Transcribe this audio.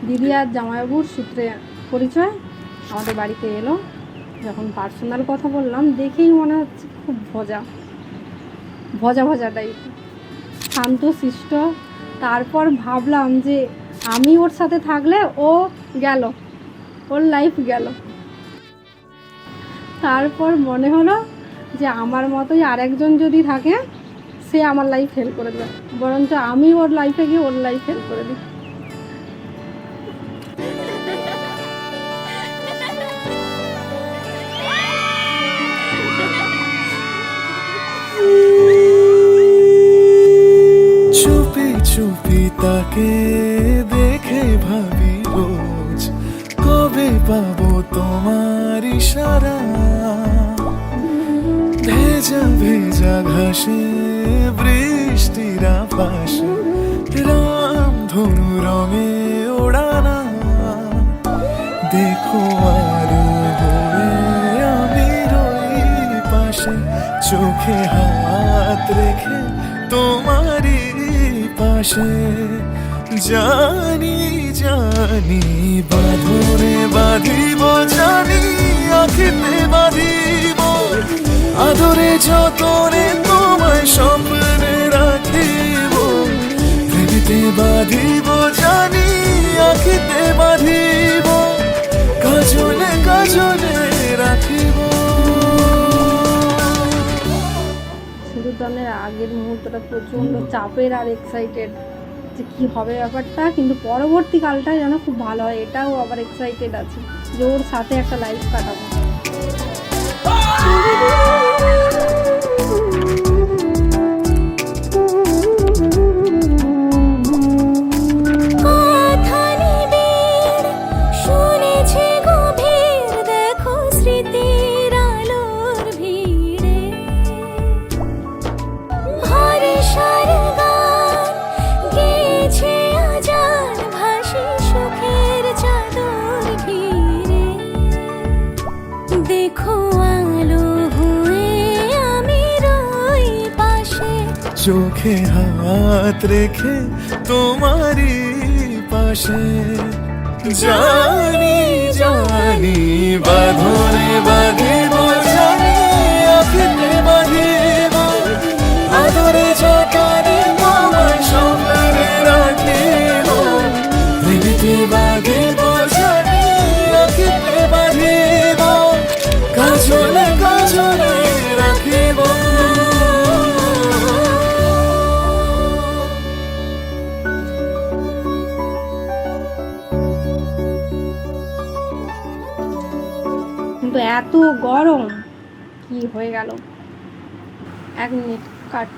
দিদি আর জামাইবাবুর সূত্রে পরিচয় আমাদের বাড়িতে এলো। যখন পার্সোনাল কথা বললাম, দেখেই মনে হচ্ছে খুব ভজা টাইপ, শান্ত শিষ্ট। তারপর ভাবলাম যে আমি ওর সাথে থাকলে ও গেল, ওর লাইফ গেল। তারপর মনে হলো যে আমার মতোই আরেকজন যদি থাকে, সে আমার লাইফ হেল্প করে দেবে, বরঞ্চ আমি ওর লাইফে গিয়ে ওর লাইফ হেল্প করে দিই। চুপি চুপি তাকে দেখে ভাবি রোজ, কবে পাবো তোমার ইশারা। ভেজা ভেজা ঘাসে বৃষ্টির পাশে রামধনু রঙে ওড়ানা। দেখো আরো হয়ে আমি রই পাশে, চোখে হাত রেখে তোমারই পাশে। জানি জানি বাঁধনে বাঁধিব, জানি আখিতে বাঁধিব, আদরে যতনে তোমায় স্বপ্নে রাখিব। প্রেমেতে বাঁধিব, জানি আখিতে বাঁধিব, কাজলে কাজলে রাখিব। সিঁদুরদানের আগের মুহূর্তটা প্রচণ্ড চাপের আর এক্সাইটেড যে কী হবে ব্যাপারটা, কিন্তু পরবর্তীকালটা যেন খুব ভালো হয়, এটাও আবার এক্সাইটেড আছে যে ওর সাথে একটা লাইফ কাটাবো। চোখে হাত রেখে তোমারই পাশে। জানি জানি বাঁধনে বাঁধিব, জানি আখিতে বাঁধিব, আদরে যতনে তোমায় স্বপ্নে রাখিব। প্রেমেতে বাঁধিব, জানি আখিতে বাঁধিব, কাজলে কাজলে রাখিব। কিন্তু এত গরম কি হয়ে গেল। 1 মিনিট কাট।